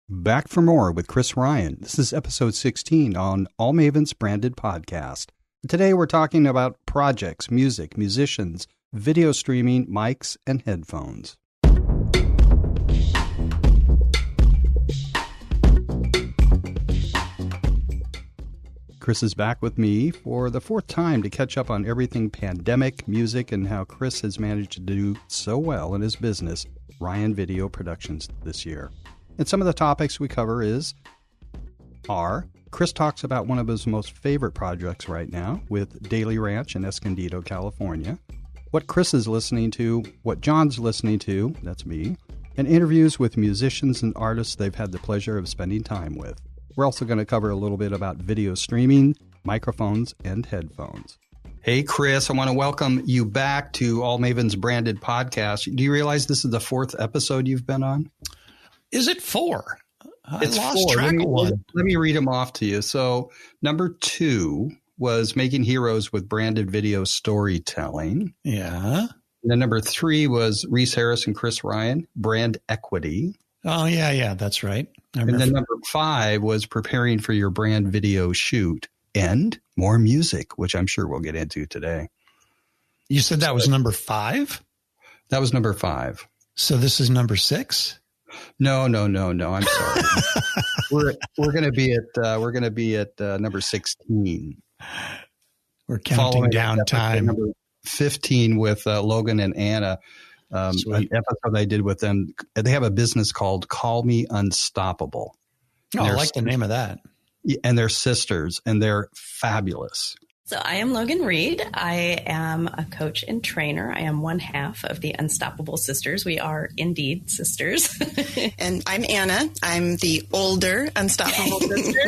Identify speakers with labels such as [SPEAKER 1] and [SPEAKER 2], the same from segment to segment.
[SPEAKER 1] Back for more with Chris Ryan. This is episode 16 on All Maven's branded podcast. Today we're talking about projects, music, musicians, video streaming, mics, and headphones. Chris is back with me for the fourth time to catch up on everything pandemic, music, and how Chris has managed to do so well in his business, Ryan Video Productions, this year. And some of the topics we cover are Chris talks about one of his most favorite projects right now with Daley Ranch in Escondido, California, what Chris is listening to, what John's listening to, that's me, and interviews with musicians and artists they've had the pleasure of spending time with. We're also going to cover a little bit about video streaming, microphones, and headphones. Hey, Chris, I want to welcome you back to All Maven's branded podcast. Do you realize this is the fourth episode you've been on?
[SPEAKER 2] Is it 4?
[SPEAKER 1] It's
[SPEAKER 2] lost
[SPEAKER 1] 4.
[SPEAKER 2] track of one.
[SPEAKER 1] Let me read them off to you. So number 2 was Making Heroes with Branded Video Storytelling.
[SPEAKER 2] Yeah.
[SPEAKER 1] And then number 3 was Reese Harris and Chris Ryan, Brand Equity.
[SPEAKER 2] Oh, yeah, that's right.
[SPEAKER 1] And then number 5 was Preparing for Your Brand Video Shoot and More Music, which I'm sure we'll get into today.
[SPEAKER 2] You said that was number 5?
[SPEAKER 1] That was number 5.
[SPEAKER 2] So this is number 6?
[SPEAKER 1] No. I'm sorry. we're going to be at number 16.
[SPEAKER 2] We're counting down time.
[SPEAKER 1] Number 15 with Logan and Anna. An episode I did with them. They have a business called Call Me Unstoppable.
[SPEAKER 2] Oh, I like the name of that.
[SPEAKER 1] And they're sisters, and they're fabulous.
[SPEAKER 3] So I am Logan Reed. I am a coach and trainer. I am one half of the Unstoppable Sisters. We are indeed sisters.
[SPEAKER 4] And I'm Anna. I'm the older Unstoppable sister.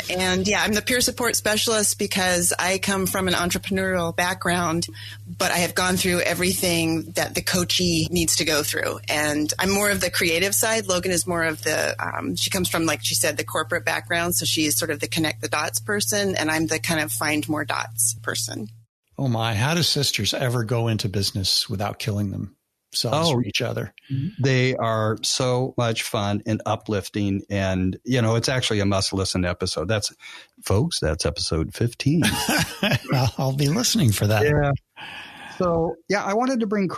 [SPEAKER 4] And I'm the peer support specialist because I come from an entrepreneurial background, but I have gone through everything that the coachee needs to go through. And I'm more of the creative side. Logan is more of the, she comes from, like she said, the corporate background. So she's sort of the connect the dots person. And I'm the kind of find more dots person.
[SPEAKER 2] Oh my, how do sisters ever go into business without killing themselves or each other?
[SPEAKER 1] They are so much fun and uplifting, and it's actually a must listen episode. That's episode 15.
[SPEAKER 2] I'll be listening for that.
[SPEAKER 1] Yeah. So I wanted to bring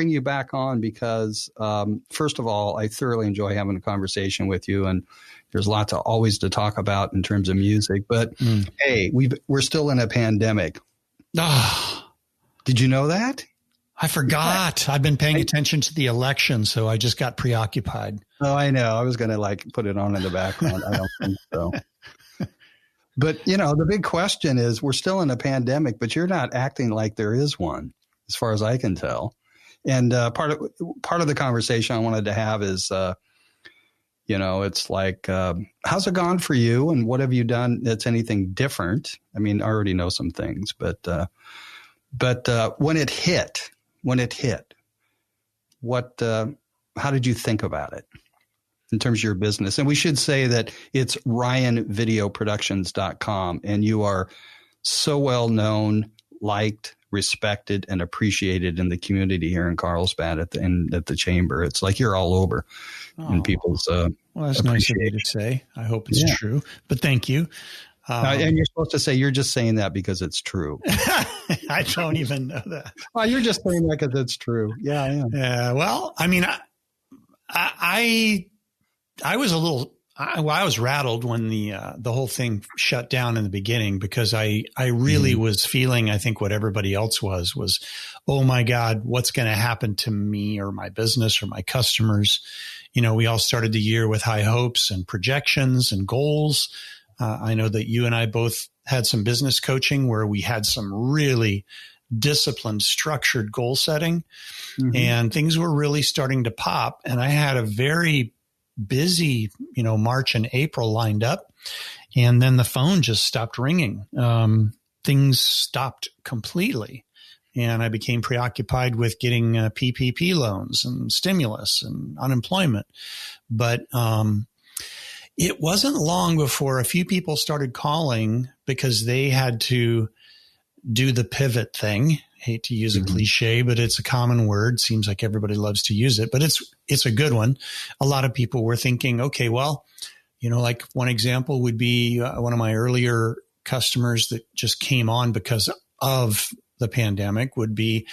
[SPEAKER 1] you back on because first of all, I thoroughly enjoy having a conversation with you, and there's lots always to talk about in terms of music. But hey, we're still in a pandemic. Did you know that?
[SPEAKER 2] I forgot. I've been paying attention to the election, so I just got preoccupied.
[SPEAKER 1] Oh, I know. I was going to put it on in the background. I don't think so. But, the big question is we're still in a pandemic, but you're not acting like there is one, as far as I can tell. And part of the conversation I wanted to have is, it's like, how's it gone for you? And what have you done that's anything different? I mean, I already know some things, but when it hit, how did you think about it in terms of your business? And we should say that it's RyanVideoProductions.com, and you are so well known, liked, respected, and appreciated in the community here in Carlsbad at the chamber. It's like you're all over in people's
[SPEAKER 2] well, that's nice of you to say. I hope it's true, but thank you.
[SPEAKER 1] And you're supposed to say you're just saying that because it's true.
[SPEAKER 2] I don't even know that.
[SPEAKER 1] Well, you're just saying that because it's true. Yeah, I am.
[SPEAKER 2] Yeah. Well, I mean, I was a little. I was rattled when the whole thing shut down in the beginning because I really was feeling, I think what everybody else was, oh my God, what's going to happen to me or my business or my customers? We all started the year with high hopes and projections and goals. I know that you and I both had some business coaching where we had some really disciplined, structured goal setting, and things were really starting to pop. And I had a very busy, March and April lined up, and then the phone just stopped ringing. Things stopped completely. And I became preoccupied with getting PPP loans and stimulus and unemployment. But it wasn't long before a few people started calling because they had to do the pivot thing hate to use a cliche, but it's a common word. Seems like everybody loves to use it, but it's a good one. A lot of people were thinking, okay, well, like one example would be one of my earlier customers that just came on because of the pandemic would be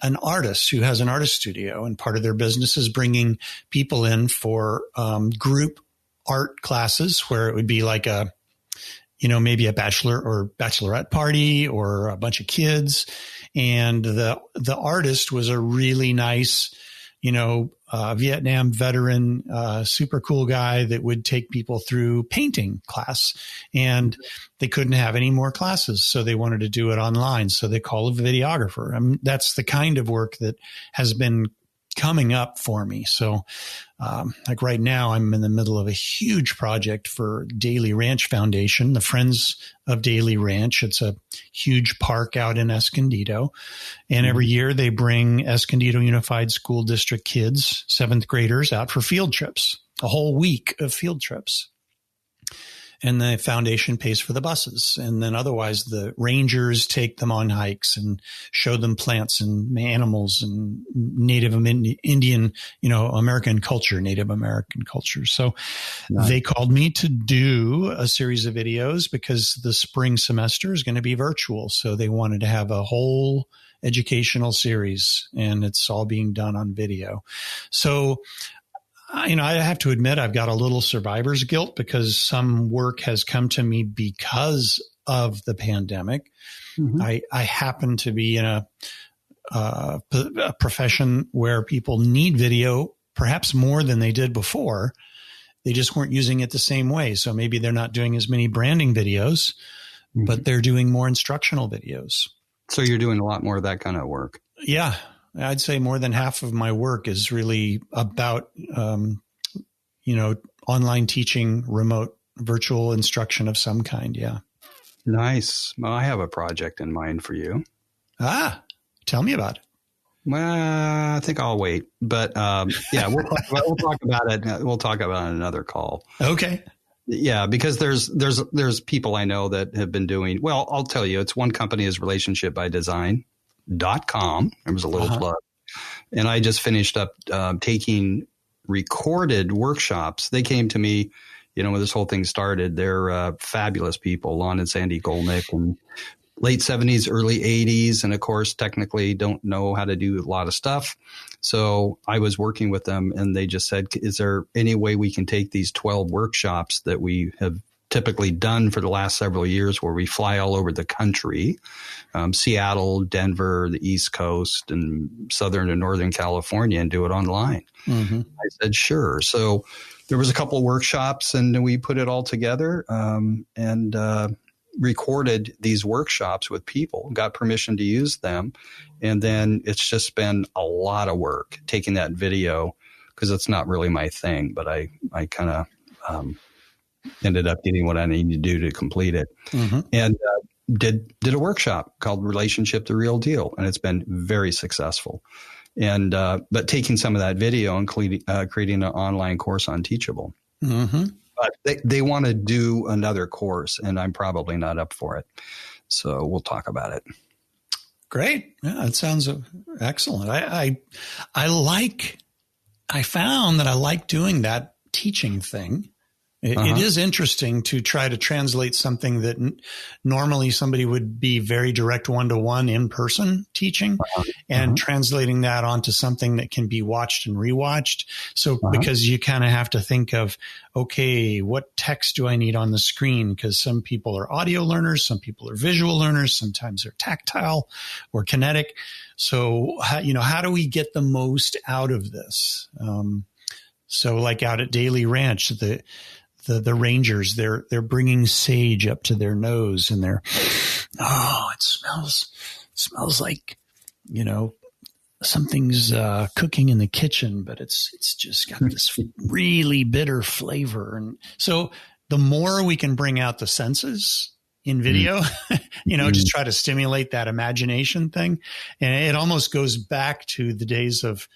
[SPEAKER 2] an artist who has an artist studio, and part of their business is bringing people in for group art classes where it would be like maybe a bachelor or bachelorette party or a bunch of kids. And the artist was a really nice, Vietnam veteran, super cool guy that would take people through painting class, and they couldn't have any more classes. So they wanted to do it online. So they called a videographer. I mean, that's the kind of work that has been coming up for me. So, like right now, I'm in the middle of a huge project for Daley Ranch Foundation, the Friends of Daley Ranch. It's a huge park out in Escondido. And every year they bring Escondido Unified School District kids, 7th graders, out for field trips, a whole week of field trips. And the foundation pays for the buses. And then otherwise the rangers take them on hikes and show them plants and animals and Native Indian, American culture, Native American culture. So They called me to do a series of videos because the spring semester is going to be virtual. So they wanted to have a whole educational series, and it's all being done on video. So I have to admit I've got a little survivor's guilt because some work has come to me because of the pandemic. I happen to be in a profession where people need video perhaps more than they did before. They just weren't using it the same way. So maybe they're not doing as many branding videos, but they're doing more instructional videos.
[SPEAKER 1] So you're doing a lot more of that kind of work.
[SPEAKER 2] Yeah. I'd say more than half of my work is really about, online teaching, remote virtual instruction of some kind. Yeah.
[SPEAKER 1] Nice. Well, I have a project in mind for you.
[SPEAKER 2] Tell me about it.
[SPEAKER 1] Well, I think I'll wait, but we'll talk about it. We'll talk about it in another call.
[SPEAKER 2] Okay.
[SPEAKER 1] Yeah, because there's people I know that have been doing, well, I'll tell you, it's one company is relationshipbydesign.com. There was a little plug. And I just finished up taking recorded workshops. They came to me, when this whole thing started. They're fabulous people, Lon and Sandy Golnick, and late 70s, early 80s. And of course, technically don't know how to do a lot of stuff. So I was working with them and they just said, is there any way we can take these 12 workshops that we have typically done for the last several years where we fly all over the country, Seattle, Denver, the East Coast, and Southern and Northern California, and do it online? I said, sure. So there was a couple of workshops and we put it all together and recorded these workshops with people, got permission to use them. And then it's just been a lot of work taking that video because it's not really my thing, but I kind of ended up getting what I needed to do to complete it. And did a workshop called Relationship the Real Deal. And it's been very successful. And but taking some of that video and creating an online course on Teachable. But they want to do another course, and I'm probably not up for it. So we'll talk about it.
[SPEAKER 2] Great. Yeah, it sounds excellent. I found that I like doing that teaching thing. It is interesting to try to translate something that normally somebody would be very direct one-to-one in-person teaching and translating that onto something that can be watched and rewatched. So because you kind of have to think of, okay, what text do I need on the screen? Because some people are audio learners, some people are visual learners, sometimes they're tactile or kinetic. So, how do we get the most out of this? So like out at Daley Ranch, the rangers, they're bringing sage up to their nose and it smells like, something's cooking in the kitchen, but it's just got this really bitter flavor. And so the more we can bring out the senses in video, just try to stimulate that imagination thing. And it almost goes back to the days of,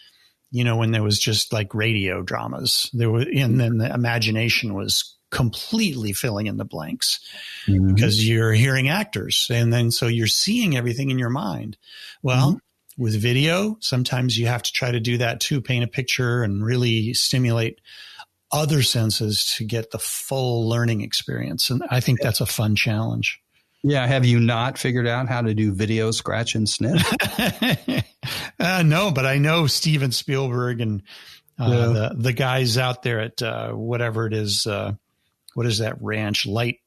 [SPEAKER 2] when there was just like radio dramas and then the imagination was completely filling in the blanks because you're hearing actors. And then so you're seeing everything in your mind. Well, with video, sometimes you have to try to do that too, paint a picture and really stimulate other senses to get the full learning experience. And I think that's a fun challenge.
[SPEAKER 1] Yeah. Have you not figured out how to do video scratch and sniff?
[SPEAKER 2] No, but I know Steven Spielberg and the guys out there at whatever it is. What is that ranch? Lightworks.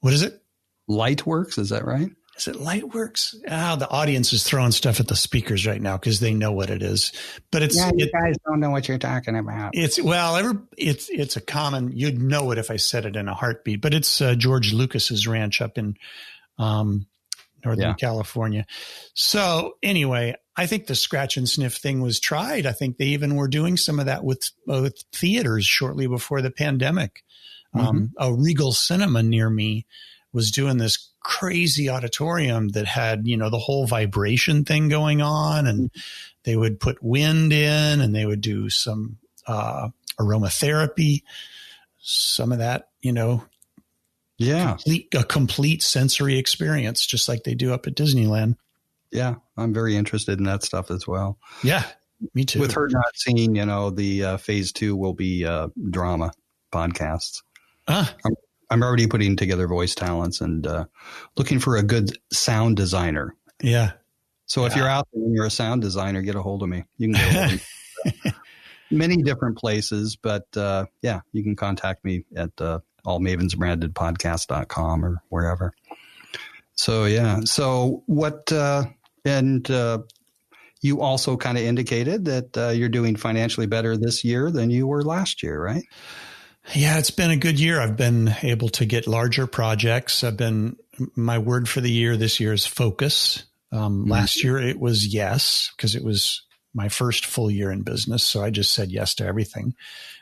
[SPEAKER 2] What is it?
[SPEAKER 1] Lightworks. Is that right?
[SPEAKER 2] Is it Lightworks? The audience is throwing stuff at the speakers right now because they know what it is. But
[SPEAKER 1] you guys don't know what you're talking about.
[SPEAKER 2] It's a common. You'd know it if I said it in a heartbeat. But it's George Lucas's ranch up in Northern California. So anyway, I think the scratch and sniff thing was tried. I think they even were doing some of that with theaters shortly before the pandemic. A Regal Cinema near me was doing this crazy auditorium that had, the whole vibration thing going on, and they would put wind in and they would do some aromatherapy, some of that, a complete sensory experience, just like they do up at Disneyland.
[SPEAKER 1] Yeah. I'm very interested in that stuff as well.
[SPEAKER 2] Yeah, me too.
[SPEAKER 1] With her not seeing, the phase 2 will be drama podcasts. I'm already putting together voice talents and looking for a good sound designer.
[SPEAKER 2] Yeah.
[SPEAKER 1] So if you're out there and you're a sound designer, get a hold of me. You can get a hold of me. Many different places, but you can contact me at allmavensbrandedpodcast.com or wherever. So, yeah. So what, and you also kind of indicated that you're doing financially better this year than you were last year, right?
[SPEAKER 2] Yeah, it's been a good year. I've been able to get larger projects. My word for the year this year is focus. Last year it was yes, because it was my first full year in business. So I just said yes to everything,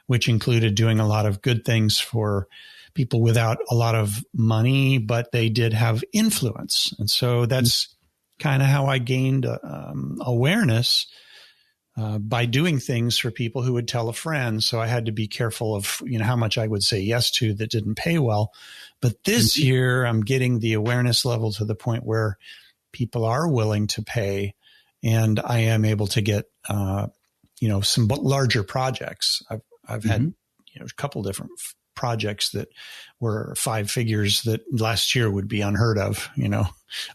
[SPEAKER 2] which included doing a lot of good things for people without a lot of money, but they did have influence. And so that's kind of how I gained awareness by doing things for people who would tell a friend. So I had to be careful of, how much I would say yes to that didn't pay well. But this year I'm getting the awareness level to the point where people are willing to pay, and I am able to get, some larger projects. I've had, a couple different projects that were 5 figures that last year would be unheard of.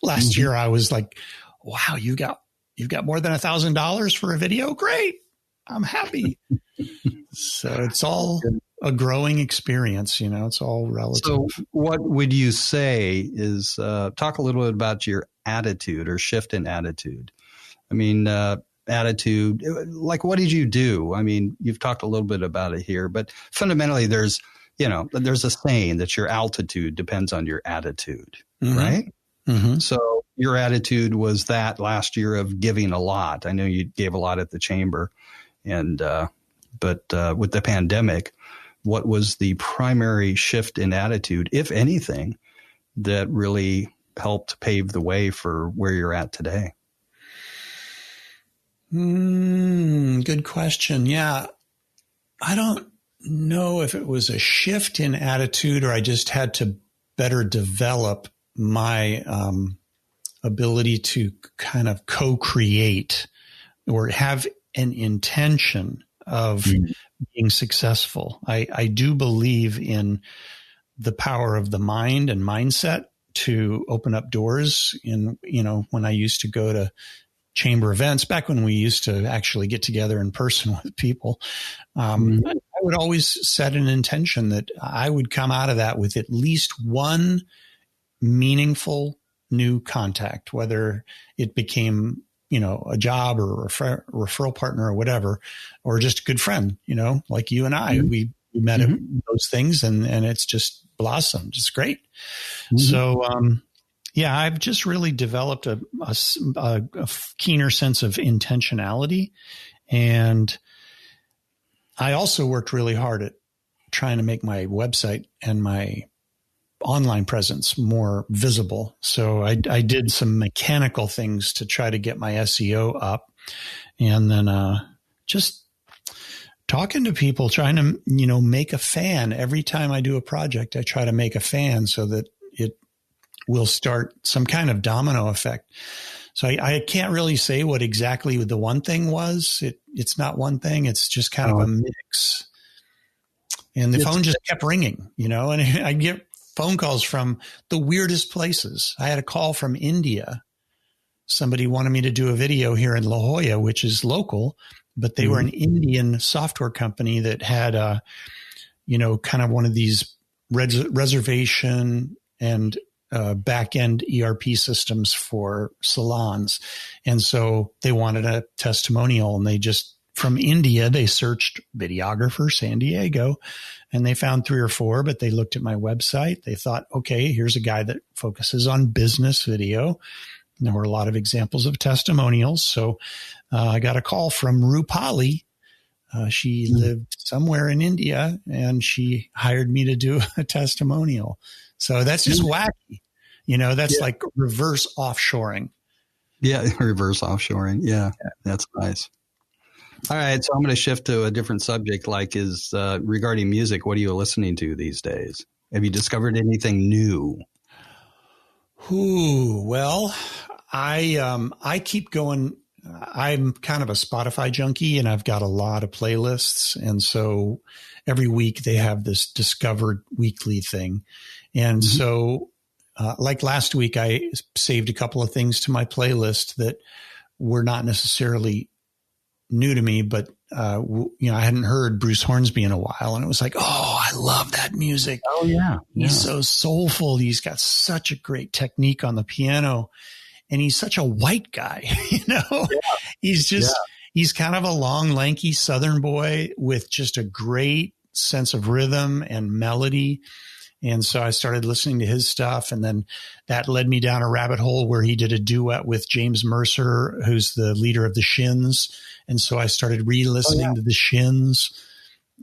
[SPEAKER 2] Last year I was like, wow, you've got more than $1,000 for a video. Great. I'm happy. So it's all a growing experience. It's all relative.
[SPEAKER 1] So what would you say is, talk a little bit about your attitude or shift in attitude. I mean, attitude, like, what did you do? I mean, you've talked a little bit about it here, but fundamentally there's a saying that your altitude depends on your attitude, right? So your attitude was that last year of giving a lot. I know you gave a lot at the chamber, and but with the pandemic, what was the primary shift in attitude, if anything, that really helped pave the way for where you're at today?
[SPEAKER 2] Good question. Yeah. I don't know if it was a shift in attitude or I just had to better develop my ability to kind of co-create or have an intention of being successful. I do believe in the power of the mind and mindset to open up doors. When I used to go to chamber events, back when we used to actually get together in person with people, I would always set an intention that I would come out of that with at least one meaningful new contact, whether it became, a job or a referral partner or whatever, or just a good friend, like you and I, we met at those things and it's just blossomed. It's great. So, I've just really developed a keener sense of intentionality. And I also worked really hard at trying to make my website and my online presence more visible. So I did some mechanical things to try to get my SEO up, and then just talking to people, trying to, make a fan. Every time I do a project, I try to make a fan so that it will start some kind of domino effect. So I can't really say what exactly the one thing was. It's not one thing. It's just kind of a mix. And the phone just kept ringing, and I get phone calls from the weirdest places. I had a call from India. Somebody wanted me to do a video here in La Jolla, which is local, but they were an Indian software company that had, kind of one of these reservation and back-end ERP systems for salons. And so they wanted a testimonial, and from India, they searched videographer San Diego, and they found 3 or 4, but they looked at my website. They thought, okay, here's a guy that focuses on business video. And there were a lot of examples of testimonials. So I got a call from Rupali. She lived somewhere in India, and she hired me to do a testimonial. So that's just wacky. That's like reverse offshoring.
[SPEAKER 1] Yeah, reverse offshoring. Yeah, that's nice. All right, so I'm going to shift to a different subject, regarding music. What are you listening to these days? Have you discovered anything new?
[SPEAKER 2] Well, I keep going. I'm kind of a Spotify junkie, and I've got a lot of playlists. And so every week they have this Discovered Weekly thing. And so like last week, I saved a couple of things to my playlist that were not necessarily new to me, but I hadn't heard Bruce Hornsby in a while, and it was like, oh, I love that music.
[SPEAKER 1] Oh yeah.
[SPEAKER 2] He's so soulful. He's got such a great technique on the piano, and he's such a white guy, he's kind of a long, lanky Southern boy with just a great sense of rhythm and melody. And so I started listening to his stuff, and then that led me down a rabbit hole where he did a duet with James Mercer, who's the leader of the Shins. And so I started re-listening to the Shins.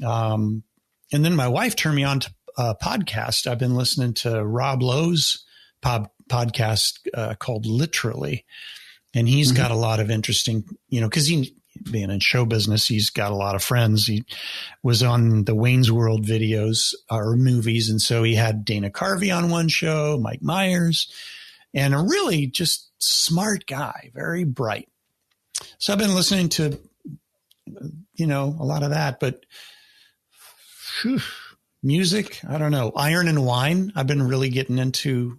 [SPEAKER 2] And then my wife turned me on to a podcast. I've been listening to Rob Lowe's podcast called Literally. And he's got a lot of interesting, because being in show business, he's got a lot of friends. He was on the Wayne's World videos or movies. And so he had Dana Carvey on one show, Mike Myers, and a really just smart guy, very bright. So I've been listening to, a lot of that, but music, I don't know. Iron and Wine, I've been really getting into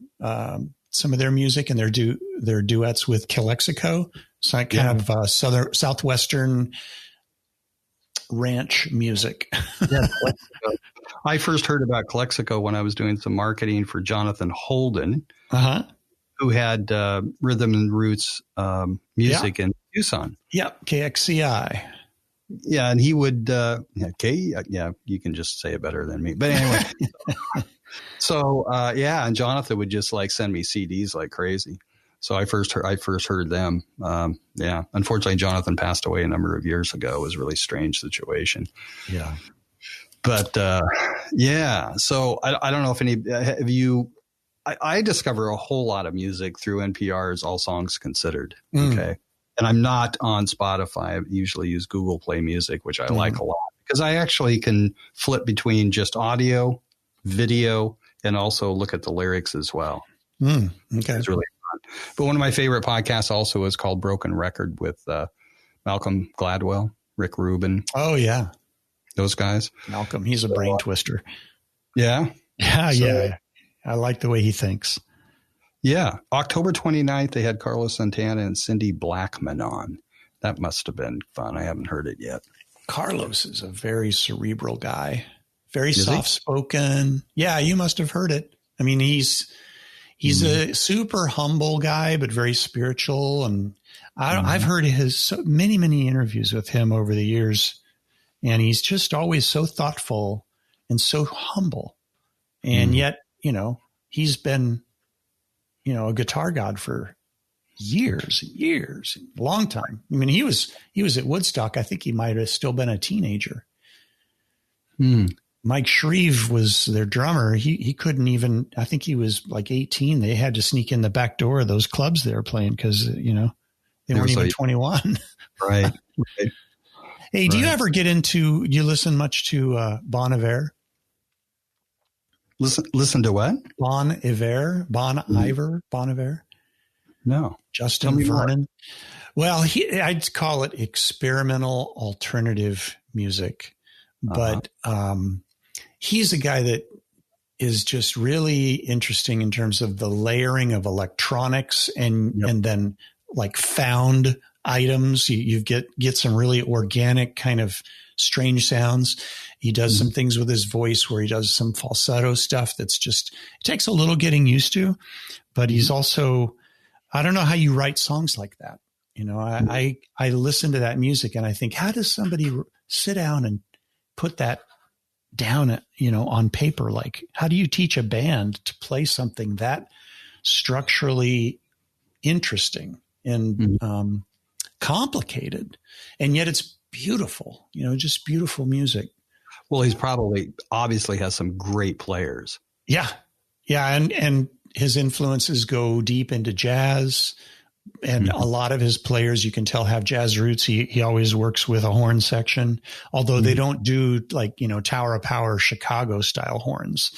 [SPEAKER 2] some of their music and their duets with Calexico. So I kind of southwestern ranch music.
[SPEAKER 1] Yeah, I first heard about Calexico when I was doing some marketing for Jonathan Holden, who had Rhythm and Roots music in Tucson.
[SPEAKER 2] Yep, KXCI.
[SPEAKER 1] Yeah, and he would, you can just say it better than me. But anyway, and Jonathan would just send me CDs like crazy. So I first heard them. Unfortunately, Jonathan passed away a number of years ago. It was a really strange situation.
[SPEAKER 2] Yeah.
[SPEAKER 1] But, so I don't know if I discover a whole lot of music through NPR's All Songs Considered. Okay. And I'm not on Spotify. I usually use Google Play Music, which I like a lot because I actually can flip between just audio, video, and also look at the lyrics as well.
[SPEAKER 2] Okay.
[SPEAKER 1] It's really fun. But one of my favorite podcasts also is called Broken Record with Malcolm Gladwell, Rick Rubin.
[SPEAKER 2] Oh, yeah.
[SPEAKER 1] Those guys.
[SPEAKER 2] Malcolm, he's a brain twister.
[SPEAKER 1] Yeah.
[SPEAKER 2] Yeah. I like the way he thinks.
[SPEAKER 1] Yeah. October 29th, they had Carlos Santana and Cindy Blackman on. That must have been fun. I haven't heard it yet.
[SPEAKER 2] Carlos is a very cerebral guy, very soft-spoken. Yeah, you must have heard it. I mean, he's a super humble guy, but very spiritual. And I've heard many, many interviews with him over the years. And he's just always so thoughtful and so humble. And yet, he's been, a guitar god for years, long time. I mean, he was at Woodstock. I think he might have still been a teenager. Mike Shreve was their drummer. He couldn't even, I think he was like 18. They had to sneak in the back door of those clubs they were playing because, they weren't even 21.
[SPEAKER 1] Right.
[SPEAKER 2] Hey, do you ever do you listen much to Bon Iver?
[SPEAKER 1] Listen to what?
[SPEAKER 2] Bon Iver? Bon Iver?
[SPEAKER 1] No.
[SPEAKER 2] Justin Vernon? Well, I'd call it experimental alternative music, but he's a guy that is just really interesting in terms of the layering of electronics and then like found items. You get some really organic kind of strange sounds. He does some things with his voice where he does some falsetto stuff that's just, it takes a little getting used to, but he's also, I don't know how you write songs like that. You know, I listen to that music and I think, how does somebody sit down and put that down, you know, on paper? Like, how do you teach a band to play something that structurally interesting and complicated, and yet it's beautiful, you know, just beautiful music.
[SPEAKER 1] Well, he's obviously has some great players.
[SPEAKER 2] Yeah. Yeah. And his influences go deep into jazz, and a lot of his players, you can tell, have jazz roots. He always works with a horn section, although they don't do like, you know, Tower of Power, Chicago style horns.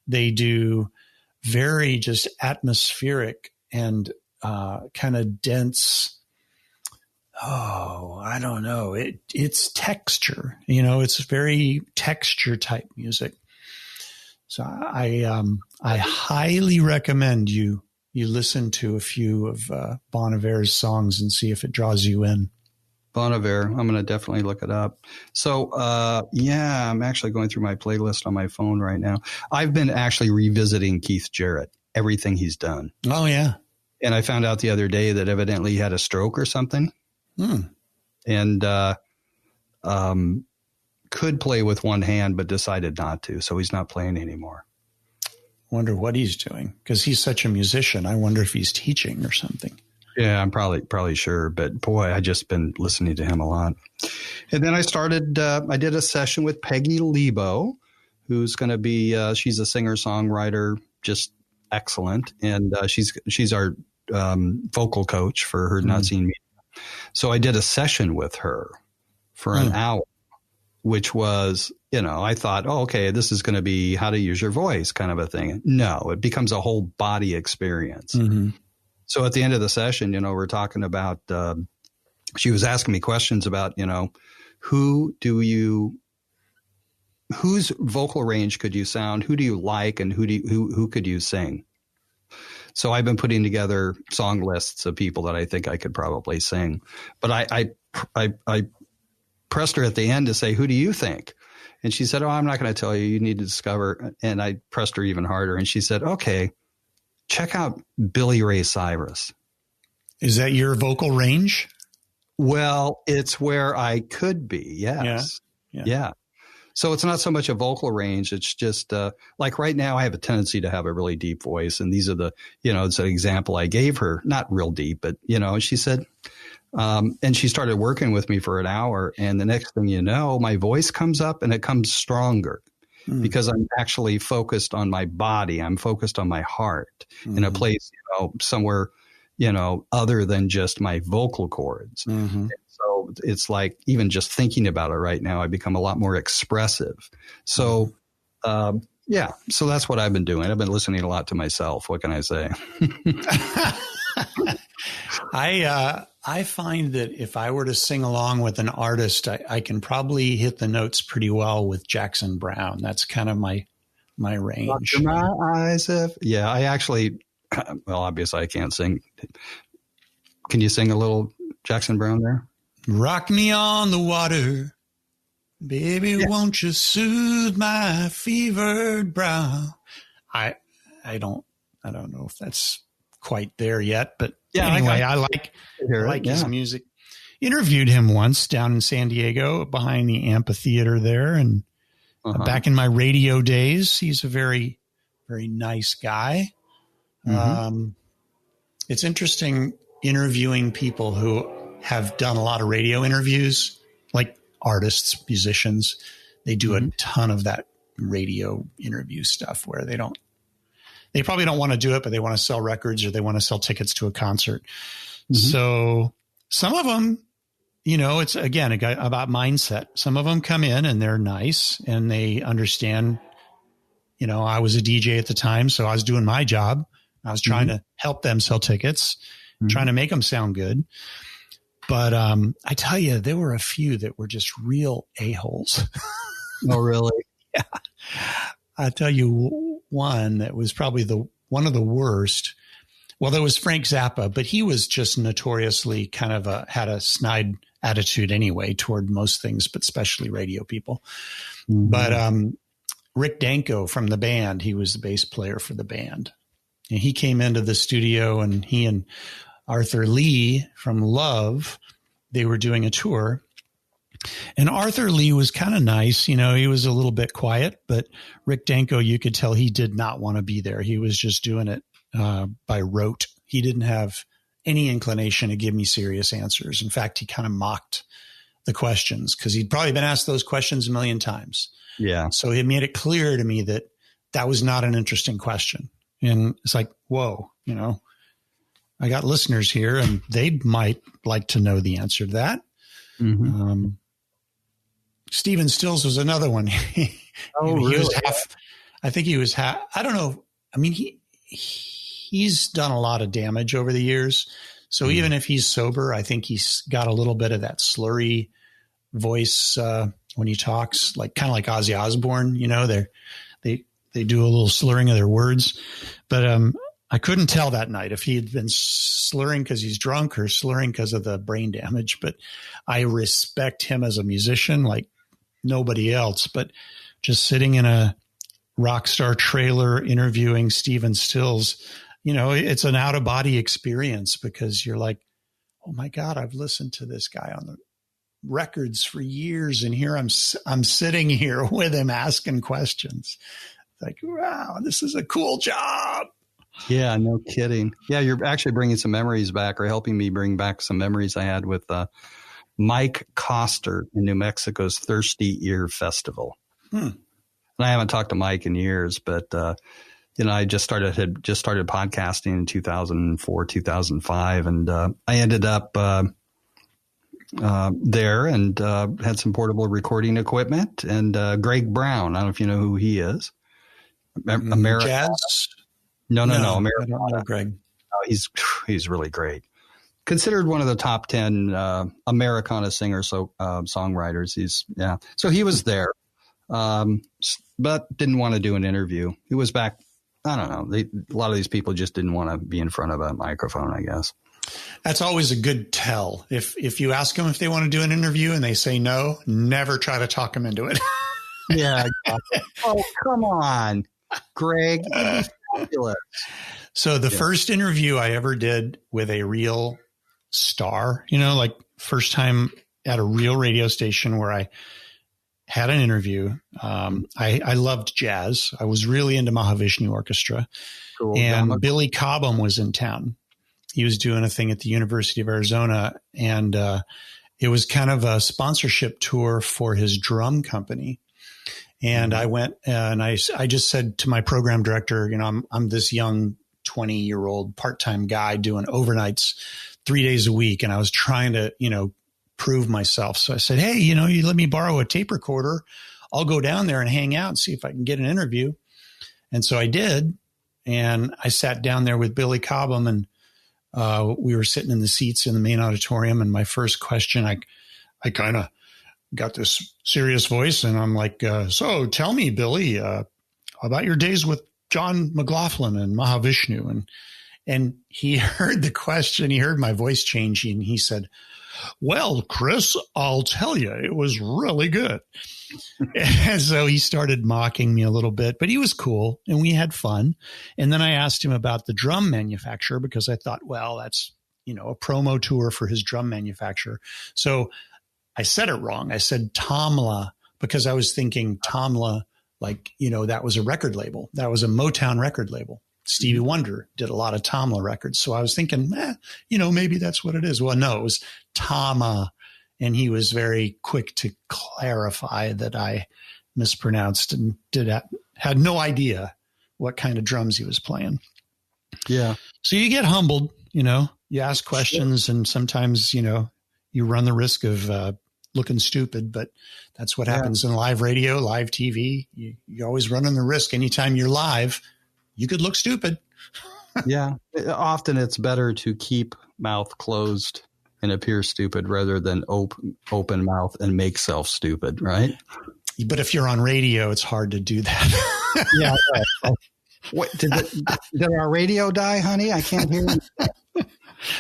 [SPEAKER 2] They do very just atmospheric and kind of dense. Oh, I don't know. It's texture, you know, it's very texture type music. So I highly recommend you listen to a few of Bon Iver's songs and see if it draws you in.
[SPEAKER 1] Bon Iver, I'm going to definitely look it up. So, I'm actually going through my playlist on my phone right now. I've been actually revisiting Keith Jarrett, everything he's done.
[SPEAKER 2] Oh, yeah.
[SPEAKER 1] And I found out the other day that evidently he had a stroke or something. And could play with one hand, but decided not to. So he's not playing anymore.
[SPEAKER 2] Wonder what he's doing, because he's such a musician. I wonder if he's teaching or something.
[SPEAKER 1] Yeah, I'm probably sure. But boy, I just been listening to him a lot. And then I did a session with Peggy Lebo, who's going to be, she's a singer-songwriter, just excellent. And she's our vocal coach for her Not Seen Media. So I did a session with her for an hour, which was, you know, I thought, oh, okay, this is going to be how to use your voice kind of a thing. No, it becomes a whole body experience. So at the end of the session, you know, we're talking about, she was asking me questions about, you know, whose vocal range could you sound? Who do you like? And who could you sing? So I've been putting together song lists of people that I think I could probably sing. But I pressed her at the end to say, who do you think? And she said, oh, I'm not going to tell you. You need to discover. And I pressed her even harder. And she said, okay, check out Billy Ray Cyrus.
[SPEAKER 2] Is that your vocal range?
[SPEAKER 1] Well, it's where I could be. Yes. Yeah. So it's not so much a vocal range. It's just like right now I have a tendency to have a really deep voice. And these are it's an example I gave her, not real deep, but, you know, she said, and she started working with me for an hour. And the next thing you know, my voice comes up and it comes stronger because I'm actually focused on my body. I'm focused on my heart in a place, you know, somewhere, you know, other than just my vocal cords. So it's like even just thinking about it right now, I become a lot more expressive. So, so that's what I've been doing. I've been listening a lot to myself. What can I say?
[SPEAKER 2] I find that if I were to sing along with an artist, I can probably hit the notes pretty well with Jackson Browne. That's kind of my range.
[SPEAKER 1] My eyes I actually, well, obviously I can't sing. Can you sing a little Jackson Browne there?
[SPEAKER 2] Rock me on the water, baby, won't you soothe my fevered brow? I don't know if that's quite there yet, but anyway, I like his music. Interviewed him once down in San Diego behind the amphitheater there, and back in my radio days, he's a very, very nice guy. It's interesting interviewing people who have done a lot of radio interviews, like artists, musicians. They do a ton of that radio interview stuff where they probably don't want to do it, but they want to sell records or they want to sell tickets to a concert. So some of them, it's again about mindset. Some of them come in and they're nice and they understand, I was a DJ at the time, so I was doing my job. I was trying to help them sell tickets, trying to make them sound good. But I tell you, there were a few that were just real a-holes.
[SPEAKER 1] Oh, really?
[SPEAKER 2] Yeah. I tell you one that was probably one of the worst. Well, there was Frank Zappa, but he was just notoriously kind of had a snide attitude anyway toward most things, but especially radio people. But Rick Danko from the band, he was the bass player for the band. And he came into the studio, and he and Arthur Lee from Love, they were doing a tour. And Arthur Lee was kind of nice. He was a little bit quiet, but Rick Danko, you could tell he did not want to be there. He was just doing it by rote. He didn't have any inclination to give me serious answers. In fact, he kind of mocked the questions because he'd probably been asked those questions a million times.
[SPEAKER 1] Yeah.
[SPEAKER 2] So he made it clear to me that was not an interesting question. And it's like, whoa, I got listeners here and they might like to know the answer to that. Stephen Stills was another one.
[SPEAKER 1] Really?
[SPEAKER 2] He was I think he was I don't know. I mean, he's done a lot of damage over the years. So even if he's sober, I think he's got a little bit of that slurry voice when he talks, kind of like Ozzy Osbourne. They do a little slurring of their words. But I couldn't tell that night if he had been slurring because he's drunk or slurring because of the brain damage. But I respect him as a musician like nobody else. But just sitting in a rock star trailer interviewing Stephen Stills, it's an out of body experience because you're like, oh my God, I've listened to this guy on the records for years. And here I'm sitting here with him asking questions. Like, wow, this is a cool job.
[SPEAKER 1] Yeah, no kidding. Yeah, you're actually bringing some memories back or helping me bring back some memories I had with Mike Coster in New Mexico's Thirsty Ear Festival. And I haven't talked to Mike in years, but I had just started podcasting in 2004, 2005, and I ended up there and had some portable recording equipment. And Greg Brown, I don't know if you know who he is. America.
[SPEAKER 2] Jazz?
[SPEAKER 1] No. America.
[SPEAKER 2] I don't know Greg.
[SPEAKER 1] Oh, he's really great. Considered one of the top 10 Americana songwriters. So he was there, but didn't want to do an interview. He was back. I don't know. A lot of these people just didn't want to be in front of a microphone, I guess.
[SPEAKER 2] That's always a good tell. If you ask them if they want to do an interview and they say no, never try to talk them into it.
[SPEAKER 1] Yeah. Oh, come on, Greg. Fabulous.
[SPEAKER 2] So the first interview I ever did with a real star, first time at a real radio station where I had an interview. I loved jazz. I was really into Mahavishnu Orchestra. Cool. And Billy Cobham was in town. He was doing a thing at the University of Arizona, and it was kind of a sponsorship tour for his drum company. And I went and I just said to my program director, I'm this young 20-year-old part-time guy doing overnights 3 days a week. And I was trying to, prove myself. So I said, hey, you let me borrow a tape recorder. I'll go down there and hang out and see if I can get an interview. And so I did. And I sat down there with Billy Cobham, and we were sitting in the seats in the main auditorium. And my first question, I kind of got this serious voice, and I'm like, so tell me, Billy, about your days with John McLaughlin and Mahavishnu. And he heard the question, he heard my voice changing, and he said, well, Chris, I'll tell you, it was really good. And so he started mocking me a little bit, but he was cool and we had fun. And then I asked him about the drum manufacturer because I thought, well, that's, a promo tour for his drum manufacturer. So I said it wrong. I said Tamla because I was thinking Tamla, that was a record label. That was a Motown record label. Stevie Wonder did a lot of Tamla records. So I was thinking, maybe that's what it is. Well, no, it was Tama. And he was very quick to clarify that I mispronounced and had no idea what kind of drums he was playing.
[SPEAKER 1] Yeah.
[SPEAKER 2] So you get humbled, you ask questions, and sometimes, you run the risk of looking stupid, but that's what happens in live radio, live TV. You're always running the risk. Anytime you're live, you could look stupid.
[SPEAKER 1] Yeah. Often it's better to keep mouth closed and appear stupid rather than open mouth and make self stupid, right?
[SPEAKER 2] But if you're on radio, it's hard to do that.
[SPEAKER 1] Yeah. Right. What, did our radio die, honey? I can't hear you.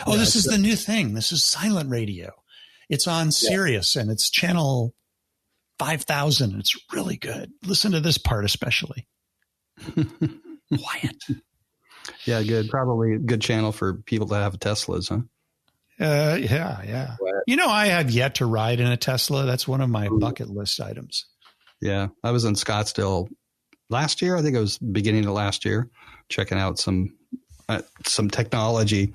[SPEAKER 2] This is the new thing. This is silent radio. It's on Sirius and it's channel 5000. It's really good. Listen to this part especially. Quiet.
[SPEAKER 1] Yeah, good. Probably a good channel for people that have Teslas, huh?
[SPEAKER 2] Yeah. I have yet to ride in a Tesla. That's one of my bucket list items.
[SPEAKER 1] Yeah. I was in Scottsdale last year. I think it was beginning of last year, checking out some technology.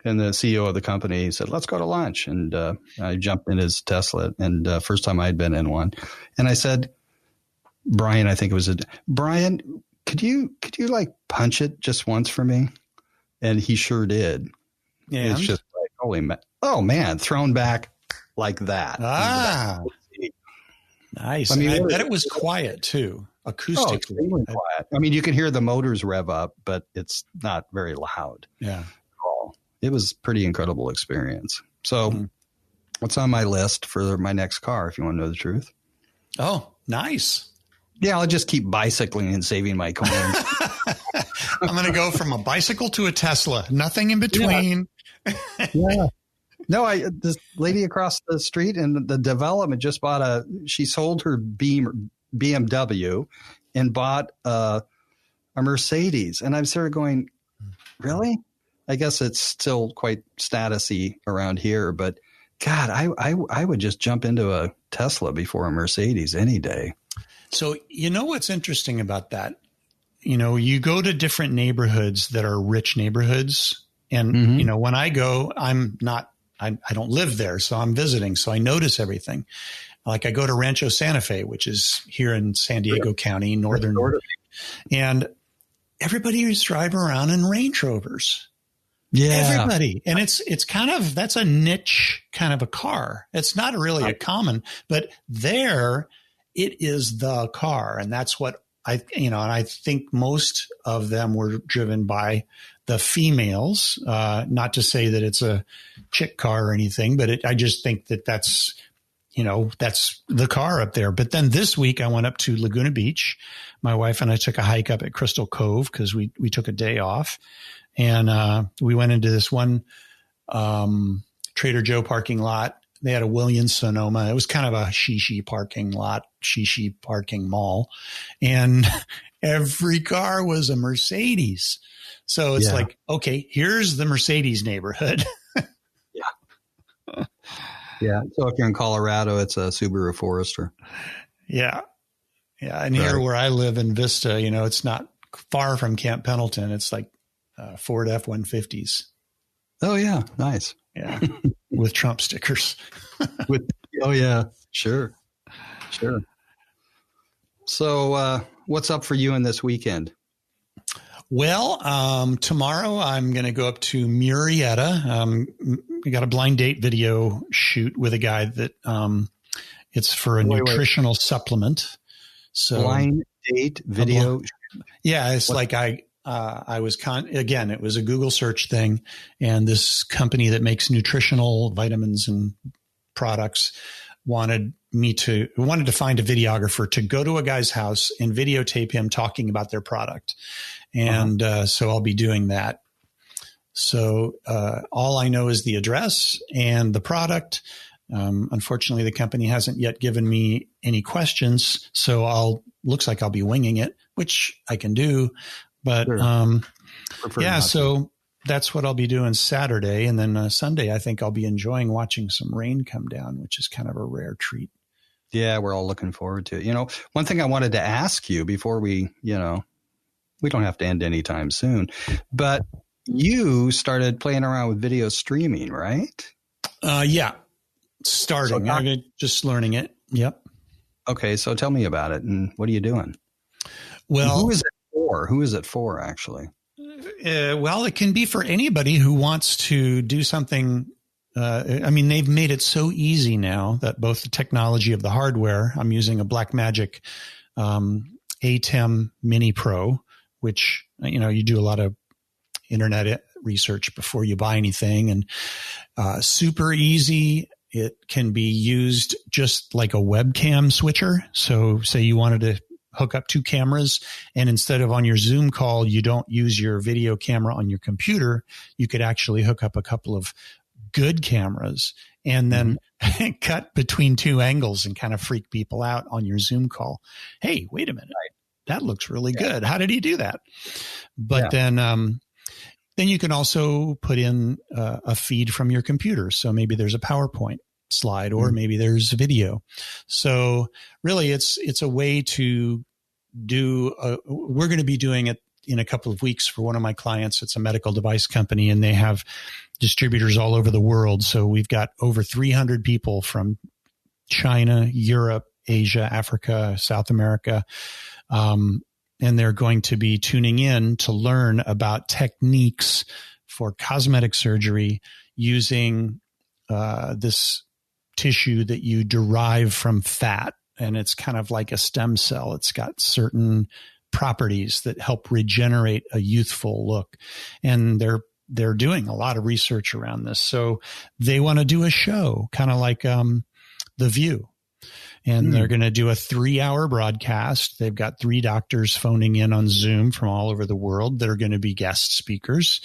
[SPEAKER 1] And the CEO of the company said, let's go to lunch. And I jumped in his Tesla, and first time I'd been in one. And I said, Brian, I think it was Brian, could you like punch it just once for me? And he sure did. And it's just like, oh man, thrown back like that.
[SPEAKER 2] Nice. I mean, I bet it was quiet too, acoustically.
[SPEAKER 1] Quiet. I mean, you can hear the motors rev up, but it's not very loud.
[SPEAKER 2] Yeah.
[SPEAKER 1] It was a pretty incredible experience. So what's on my list for my next car, if you want to know the truth?
[SPEAKER 2] Oh, nice.
[SPEAKER 1] Yeah, I'll just keep bicycling and saving my coins.
[SPEAKER 2] I'm going to go from a bicycle to a Tesla. Nothing in between.
[SPEAKER 1] Yeah. No, this lady across the street in the development just she sold her BMW and bought a Mercedes. And I'm sort of going, really? I guess it's still quite statusy around here, but God, I would just jump into a Tesla before a Mercedes any day.
[SPEAKER 2] So, what's interesting about that? You go to different neighborhoods that are rich neighborhoods. And, when I go, I don't live there, so I'm visiting. So I notice everything. Like I go to Rancho Santa Fe, which is here in San Diego County, northern. And everybody is driving around in Range Rovers.
[SPEAKER 1] Yeah.
[SPEAKER 2] Everybody. And it's kind of, that's a niche kind of a car. It's not really a common, but there it is the car. And that's what and I think most of them were driven by the females, not to say that it's a chick car or anything, but I just think that's the car up there. But then this week I went up to Laguna Beach. My wife and I took a hike up at Crystal Cove because we took a day off. And we went into this one Trader Joe parking lot. They had a Williams Sonoma. It was kind of a shishi parking lot, shishi parking mall. And every car was a Mercedes. So it's like, okay, here's the Mercedes neighborhood.
[SPEAKER 1] Yeah. So if you're in Colorado, it's a Subaru Forester.
[SPEAKER 2] Yeah. Yeah. And here where I live in Vista, it's not far from Camp Pendleton. It's like Ford F-150s.
[SPEAKER 1] Oh, yeah. Nice.
[SPEAKER 2] Yeah. With Trump stickers.
[SPEAKER 1] Sure. So what's up for you in this weekend?
[SPEAKER 2] Well, tomorrow I'm going to go up to Murrieta. We got a blind date video shoot with a guy that it's for a nutritional supplement. So
[SPEAKER 1] blind date video.
[SPEAKER 2] Yeah. It's like I was again, it was a Google search thing, and this company that makes nutritional vitamins and products wanted to find a videographer to go to a guy's house and videotape him talking about their product. And so I'll be doing that. So all I know is the address and the product. Unfortunately, the company hasn't yet given me any questions, so looks like I'll be winging it, which I can do. But so that's what I'll be doing Saturday. And then Sunday, I think I'll be enjoying watching some rain come down, which is kind of a rare treat.
[SPEAKER 1] Yeah, we're all looking forward to it. One thing I wanted to ask you before we don't have to end anytime soon, but you started playing around with video streaming, right?
[SPEAKER 2] Yeah. Starting. I'm just learning it. Yep.
[SPEAKER 1] Okay. So tell me about it. And what are you doing?
[SPEAKER 2] Well,
[SPEAKER 1] who is it for? Who is it for, actually?
[SPEAKER 2] Well, it can be for anybody who wants to do something they've made it so easy now that both the technology of the hardware, I'm using a Blackmagic ATEM Mini Pro, which, you do a lot of internet research before you buy anything, and super easy. It can be used just like a webcam switcher. So say you wanted to hook up two cameras, and instead of on your Zoom call, you don't use your video camera on your computer, you could actually hook up a couple of good cameras and then cut between two angles and kind of freak people out on your Zoom call. Hey, wait a minute. That looks really good. How did he do that? But then you can also put in a feed from your computer. So maybe there's a PowerPoint slide, or maybe there's video. So really it's a way to do, we're going to be doing it in a couple of weeks for one of my clients. It's a medical device company, and they have distributors all over the world. So we've got over 300 people from China, Europe, Asia, Africa, South America. And they're going to be tuning in to learn about techniques for cosmetic surgery using this tissue that you derive from fat. And it's kind of like a stem cell. It's got certain properties that help regenerate a youthful look. And they're doing a lot of research around this. So they want to do a show, kind of like The View. And they're going to do a 3-hour broadcast. They've got 3 doctors phoning in on Zoom from all over the world that are going to be guest speakers.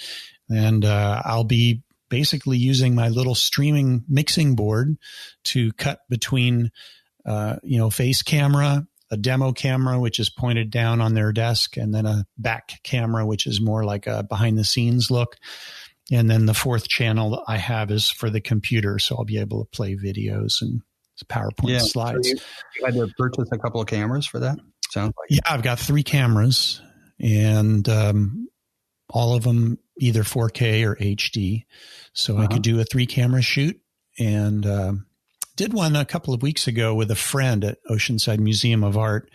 [SPEAKER 2] And I'll be basically using my little streaming mixing board to cut between, face camera, a demo camera, which is pointed down on their desk, and then a back camera, which is more like a behind the scenes look. And then the 4th channel that I have is for the computer. So I'll be able to play videos and PowerPoint slides.
[SPEAKER 1] So you had to purchase a couple of cameras for that? Sounds like.
[SPEAKER 2] Yeah, I've got 3 cameras, and all of them either 4K or HD. So I could do a 3-camera shoot, and did one a couple of weeks ago with a friend at Oceanside Museum of Art.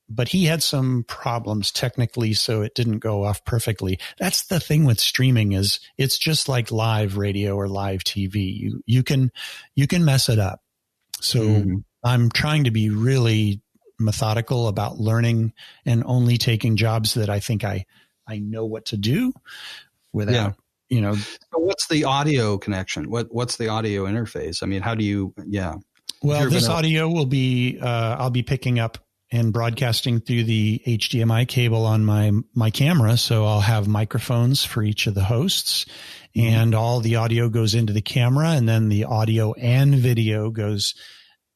[SPEAKER 2] But he had some problems technically, so it didn't go off perfectly. That's the thing with streaming, is it's just like live radio or live TV. You can mess it up. So I'm trying to be really methodical about learning and only taking jobs that I think I know what to do without,
[SPEAKER 1] So what's the audio connection? What's the audio interface? I mean, how do you,
[SPEAKER 2] Well, this audio will be, I'll be picking up and broadcasting through the HDMI cable on my camera. So I'll have microphones for each of the hosts, and all the audio goes into the camera, and then the audio and video goes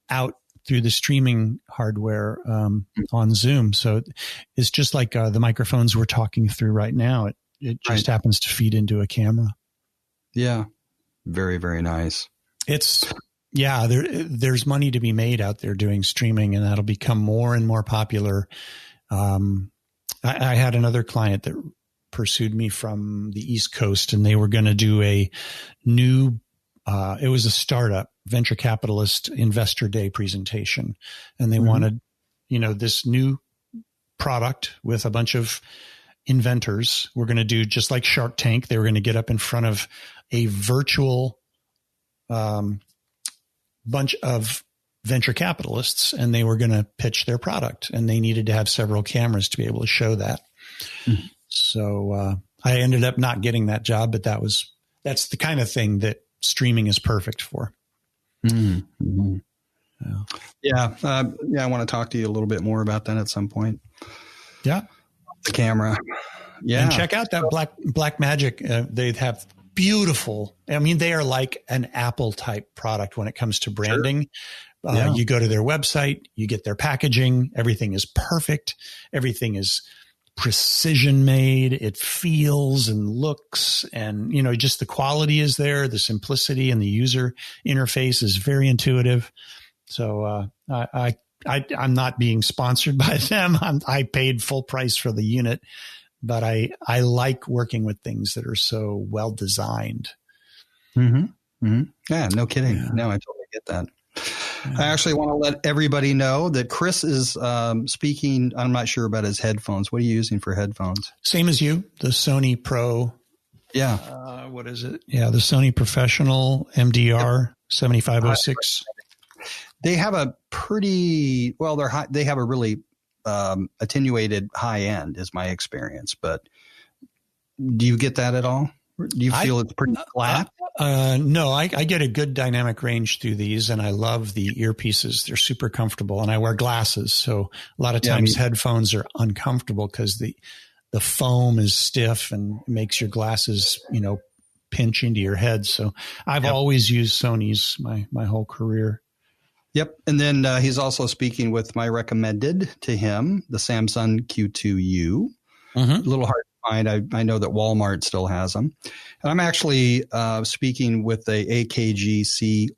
[SPEAKER 2] out through the streaming hardware on Zoom. So it's just like the microphones we're talking through right now. It just happens to feed into a camera. Yeah.
[SPEAKER 1] Very, very nice.
[SPEAKER 2] There's money to be made out there doing streaming, and that'll become more and more popular. I had another client that pursued me from the East Coast, and they were going to do a new, it was a startup venture capitalist investor day presentation. And they wanted, this new product with a bunch of inventors. We're going to do just like Shark Tank. They were going to get up in front of a virtual, bunch of venture capitalists, and they were going to pitch their product, and they needed to have several cameras to be able to show that. So I ended up not getting that job, but that's the kind of thing that streaming is perfect for.
[SPEAKER 1] I want to talk to you a little bit more about that at some point.
[SPEAKER 2] Yeah.
[SPEAKER 1] The camera. Yeah.
[SPEAKER 2] And check out that Blackmagic. They have beautiful. I mean, they are like an Apple type product when it comes to branding. Sure. You go to their website, you get their packaging. Everything is perfect. Everything is precision made. It feels and looks, and, just the quality is there. The simplicity and the user interface is very intuitive. So, I'm not being sponsored by them. I paid full price for the unit, but I like working with things that are so well designed.
[SPEAKER 1] Yeah, no kidding. Yeah. No, I totally get that. Yeah. I actually want to let everybody know that Chris is speaking. I'm not sure about his headphones. What are you using for headphones?
[SPEAKER 2] Same as you, the Sony Pro
[SPEAKER 1] Yeah.
[SPEAKER 2] What is it? Yeah, the Sony Professional MDR 7506.
[SPEAKER 1] They have a pretty well. They're high, they have a really attenuated high end, is my experience. But do you get that at all? Do you feel it's pretty flat?
[SPEAKER 2] No, I get a good dynamic range through these, and I love the earpieces. They're super comfortable, and I wear glasses, so a lot of times headphones are uncomfortable because the foam is stiff and makes your glasses, pinch into your head. So I've always used Sony's my whole career.
[SPEAKER 1] Yep. And then he's also speaking with my recommended to him, the Samsung Q2U. A little hard to find. I know that Walmart still has them. And I'm actually speaking with the AKG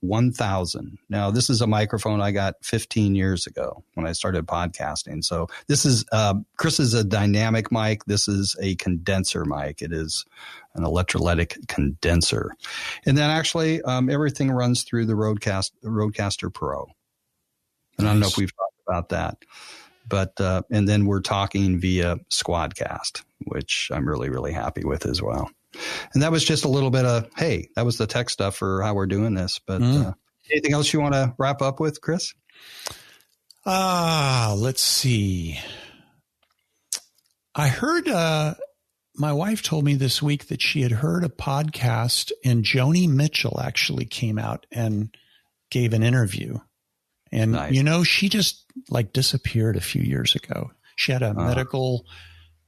[SPEAKER 1] C1000. Now, this is a microphone I got 15 years ago when I started podcasting. So this is Chris is a dynamic mic. This is a condenser mic. It is an electrolytic condenser. And then actually everything runs through the Rodecaster Pro. And I don't know if we've talked about that. But and then we're talking via Squadcast, which I'm really, really happy with as well. And that was just a little bit of, hey, that was the tech stuff for how we're doing this. But anything else you want to wrap up with, Chris?
[SPEAKER 2] Let's see. I heard my wife told me this week that she had heard a podcast and Joni Mitchell actually came out and gave an interview. And,
[SPEAKER 1] nice.
[SPEAKER 2] She just disappeared a few years ago. She had a medical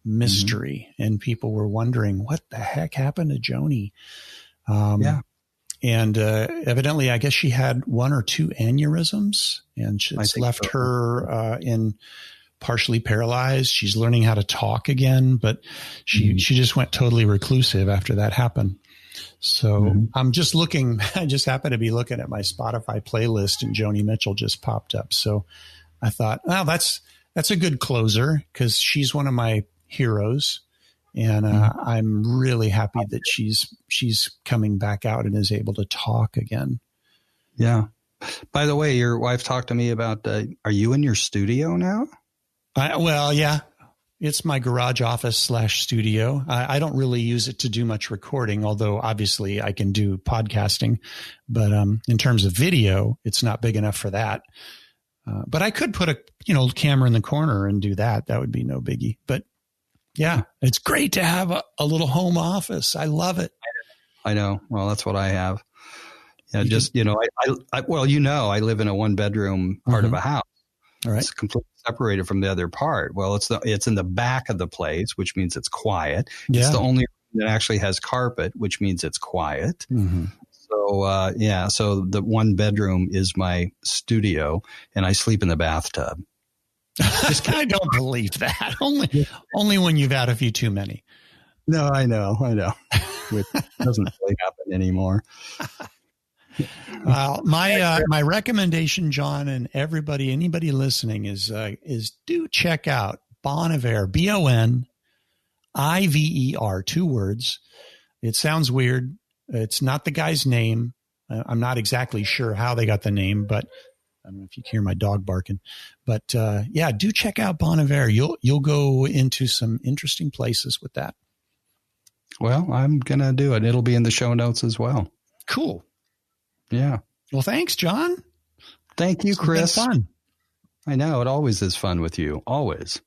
[SPEAKER 2] mystery and people were wondering what the heck happened to Joni. And evidently, I guess she had 1 or 2 aneurysms and it's left her in partially paralyzed. She's learning how to talk again, but she just went totally reclusive after that happened. So I'm just looking, I just happened to be looking at my Spotify playlist and Joni Mitchell just popped up. So I thought, well, that's a good closer because she's one of my heroes. And I'm really happy that she's coming back out and is able to talk again.
[SPEAKER 1] Yeah. By the way, your wife talked to me about, are you in your studio now?
[SPEAKER 2] Well, yeah. It's my garage office / studio. I don't really use it to do much recording, although obviously I can do podcasting. But in terms of video, it's not big enough for that. But I could put a camera in the corner and do that. That would be no biggie. But yeah, it's great to have a little home office. I love it.
[SPEAKER 1] I know. Well, that's what I have. Yeah, I live in a 1-bedroom part of a house.
[SPEAKER 2] All right.
[SPEAKER 1] It's completely separated from the other part. Well, it's in the back of the place, which means it's quiet. Yeah. It's the only room that actually has carpet, which means it's quiet. So, so the 1-bedroom is my studio and I sleep in the bathtub.
[SPEAKER 2] I don't believe that. Only when you've had a few too many.
[SPEAKER 1] No, I know. It doesn't really happen anymore.
[SPEAKER 2] Well, my recommendation, John, and anybody listening is do check out Bon Iver, BONIVER, 2 words. It sounds weird. It's not the guy's name. I'm not exactly sure how they got the name, but I don't know if you can hear my dog barking. But do check out Bon Iver. You'll go into some interesting places with that.
[SPEAKER 1] Well, I'm gonna do it. It'll be in the show notes as well.
[SPEAKER 2] Cool.
[SPEAKER 1] Yeah.
[SPEAKER 2] Well, thanks, John.
[SPEAKER 1] Thank you, Chris.
[SPEAKER 2] It's been fun.
[SPEAKER 1] I know. It always is fun with you. Always.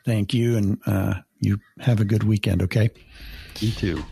[SPEAKER 2] Thank you. And you have a good weekend, okay?
[SPEAKER 1] You too.